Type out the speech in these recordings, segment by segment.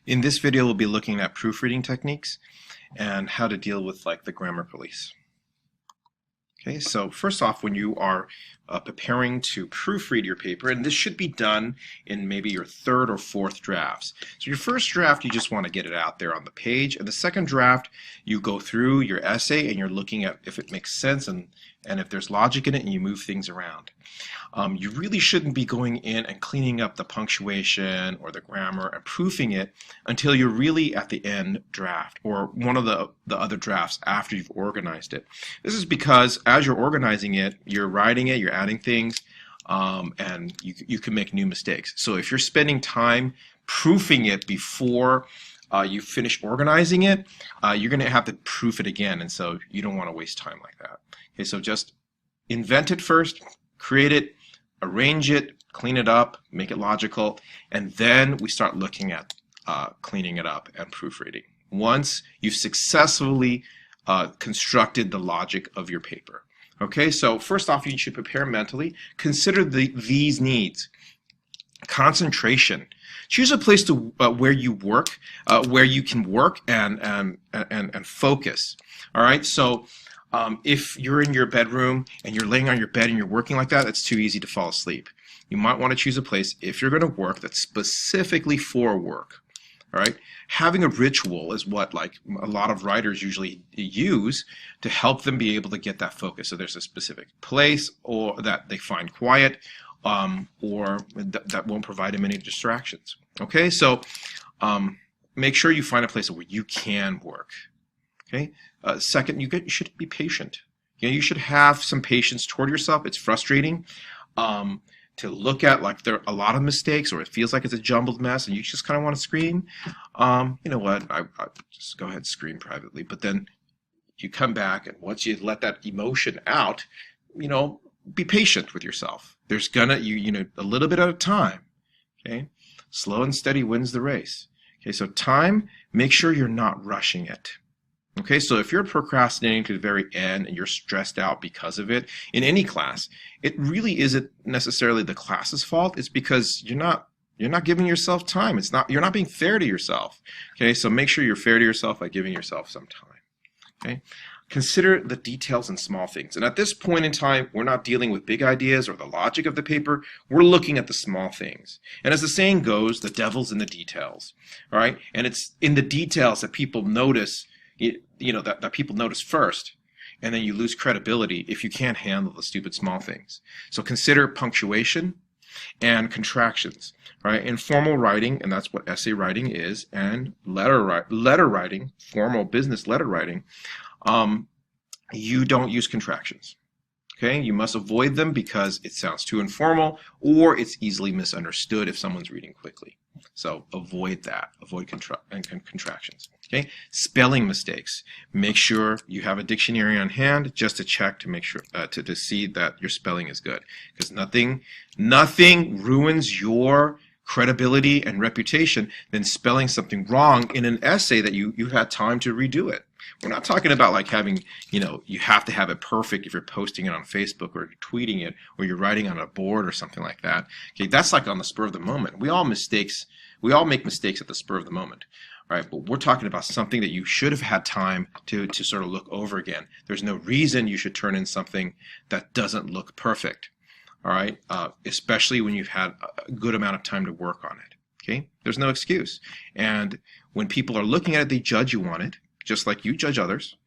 In this video, we'll be looking at proofreading techniques and how to deal with the grammar police. Okay, so first off, when you are preparing to proofread your paper, and this should be done in maybe your third or fourth drafts. So your first draft, you just want to get it out there on the page, and the second draft, you go through your essay and you're looking at if it makes sense and if there's logic in it, and you move things around. You really shouldn't be going in and cleaning up the punctuation or the grammar and proofing it until you're really at the end draft or one of the other drafts after you've organized it. This is because as you're organizing it, you're writing it, you're adding things, and you can make new mistakes. So if you're spending time proofing it before you finish organizing it, you're going to have to proof it again, and so you don't want to waste time like that. Okay, so just invent it first, create it, arrange it, clean it up, make it logical, and then we start looking at cleaning it up and proofreading. Once you've successfully constructed the logic of your paper. Okay, so first off, you should prepare mentally. Consider these needs. Concentration. Choose a place to where you work, where you can work and focus. All right, so if you're in your bedroom and you're laying on your bed and you're working like that, it's too easy to fall asleep. You might want to choose a place, if you're going to work, that's specifically for work. All right, having a ritual is what a lot of writers usually use to help them be able to get that focus. So there's a specific place or that they find quiet, or that won't provide them any distractions. Okay, so make sure you find a place where you can work. Okay. Second, you should be patient. You should have some patience toward yourself. It's frustrating to look at there are a lot of mistakes, or it feels like it's a jumbled mess, and you just kind of want to scream. You know what? I just go ahead and scream privately. But then you come back, and once you let that emotion out, be patient with yourself. There's gonna a little bit at a time. Okay, slow and steady wins the race. Okay, so time. Make sure you're not rushing it. Okay, so if you're procrastinating to the very end and you're stressed out because of it in any class, it really isn't necessarily the class's fault. It's because you're not giving yourself time. You're not being fair to yourself. Okay, so make sure you're fair to yourself by giving yourself some time. Okay, consider the details and small things. And at this point in time, we're not dealing with big ideas or the logic of the paper. We're looking at the small things. And as the saying goes, the devil's in the details. All right, and it's in the details that people notice. That people notice first, and then you lose credibility if you can't handle the stupid small things. So consider punctuation and contractions, right? In formal writing, and that's what essay writing is, and letter writing, formal business letter writing, you don't use contractions. Okay, you must avoid them because it sounds too informal, or it's easily misunderstood if someone's reading quickly. So avoid that. Avoid contractions. Okay, spelling mistakes. Make sure you have a dictionary on hand just to check to make sure to see that your spelling is good. Because nothing ruins your credibility and reputation than spelling something wrong in an essay that you've had time to redo it. We're not talking about having, you have to have it perfect if you're posting it on Facebook or tweeting it or you're writing on a board or something like that. Okay, that's on the spur of the moment. We all make mistakes at the spur of the moment. All right, but we're talking about something that you should have had time to sort of look over again. There's no reason you should turn in something that doesn't look perfect. All right, especially when you've had a good amount of time to work on it. Okay, there's no excuse. And when people are looking at it, they judge you on it, just like you judge others.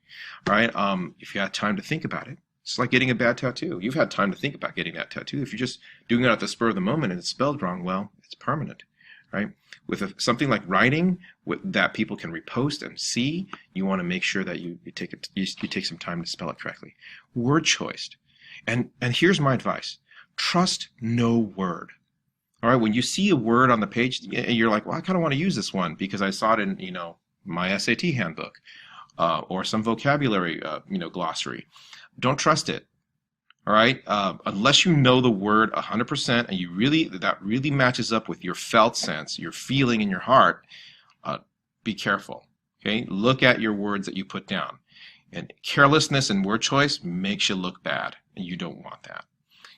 All right, if you had time to think about it, it's like getting a bad tattoo. You've had time to think about getting that tattoo. If you're just doing it at the spur of the moment and it's spelled wrong, well, it's permanent. Right? With something like writing that people can repost and see, you want to make sure that you take some time to spell it correctly. Word choice. And here's my advice. Trust no word. All right, when you see a word on the page, you're like, well, I kind of want to use this one because I saw it in, my SAT handbook or some vocabulary, glossary. Don't trust it. All right, unless you know the word 100% and that really matches up with your felt sense, your feeling in your heart, be careful. Okay, look at your words that you put down. And carelessness in word choice makes you look bad, and you don't want that.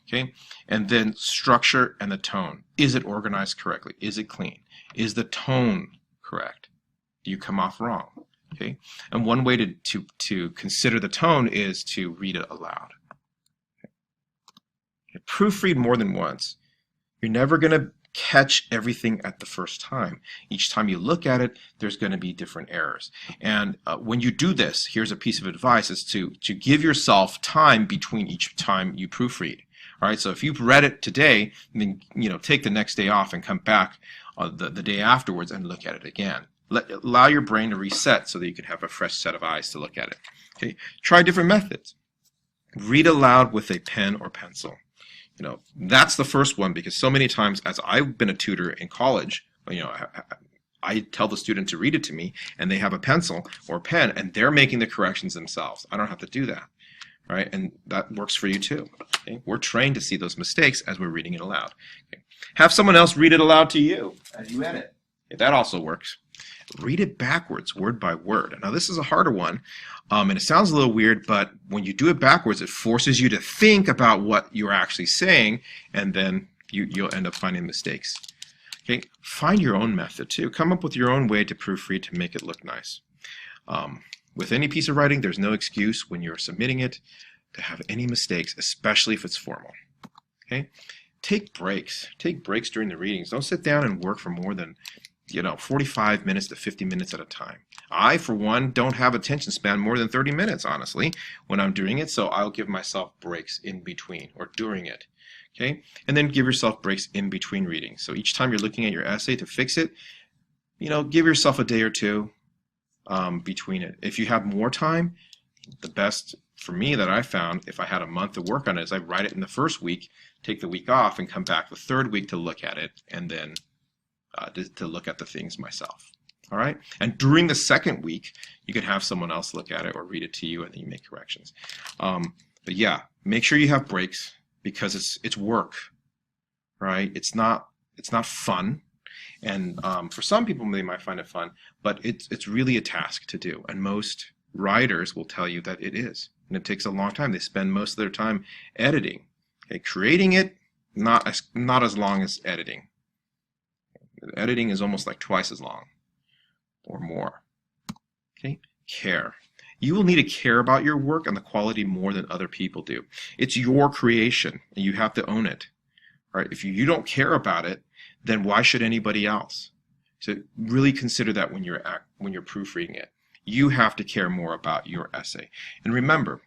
Okay, and then structure and the tone. Is it organized correctly? Is it clean? Is the tone correct? Do you come off wrong? Okay, and one way to consider the tone is to read it aloud. Okay. Proofread more than once. You're never going to catch everything at the first time. Each time you look at it, there's going to be different errors. And when you do this, here's a piece of advice, is to give yourself time between each time you proofread. All right, so if you've read it today, then take the next day off and come back the day afterwards and look at it again. Allow your brain to reset so that you can have a fresh set of eyes to look at it. Okay, try different methods. Read aloud with a pen or pencil. That's the first one, because so many times, as I've been a tutor in college, I tell the student to read it to me, and they have a pencil or pen, and they're making the corrections themselves. I don't have to do that, right? And that works for you too. Okay? We're trained to see those mistakes as we're reading it aloud. Okay? Have someone else read it aloud to you as you edit. Okay, that also works. Read it backwards, word by word. Now, this is a harder one, and it sounds a little weird, but when you do it backwards, it forces you to think about what you're actually saying, and then you'll end up finding mistakes. Okay, find your own method too. Come up with your own way to proofread to make it look nice. With any piece of writing, there's no excuse when you're submitting it to have any mistakes, especially if it's formal. Okay, take breaks. Take breaks during the readings. Don't sit down and work for more than 45 minutes to 50 minutes at a time. I, for one, don't have attention span more than 30 minutes, honestly, when I'm doing it, so I'll give myself breaks in between or during it. Okay? And then give yourself breaks in between readings. So each time you're looking at your essay to fix it, give yourself a day or two between it. If you have more time, the best for me that I found, if I had a month to work on it, is I write it in the first week, take the week off, and come back the third week to look at it, and then to look at the things myself. All right? And during the second week, you can have someone else look at it or read it to you, and then you make corrections. But yeah, make sure you have breaks, because it's work, right? It's not fun. And for some people, they might find it fun, but it's really a task to do. And most writers will tell you that it is. And it takes a long time. They spend most of their time editing. Okay? Creating it, not as long as editing. Editing is almost like twice as long or more. Okay? Care. You will need to care about your work and the quality more than other people do. It's your creation, and you have to own it. Right? If you don't care about it, then why should anybody else? So really consider that when you're proofreading it. You have to care more about your essay. And remember,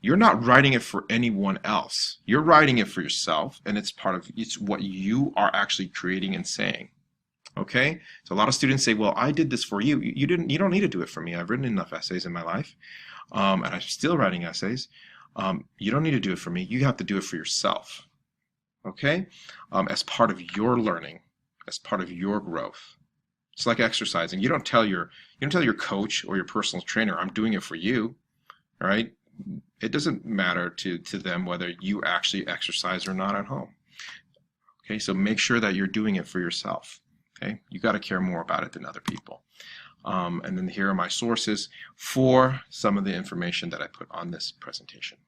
you're not writing it for anyone else. You're writing it for yourself, and it's what you are actually creating and saying. Okay? So a lot of students say, well, I did this for you. You don't need to do it for me. I've written enough essays in my life, and I'm still writing essays. You don't need to do it for me. You have to do it for yourself. Okay? As part of your learning, as part of your growth. It's like exercising. You don't tell your coach or your personal trainer, I'm doing it for you. All right? It doesn't matter to them whether you actually exercise or not at home. Okay? So make sure that you're doing it for yourself. Okay? You got to care more about it than other people. And then here are my sources for some of the information that I put on this presentation.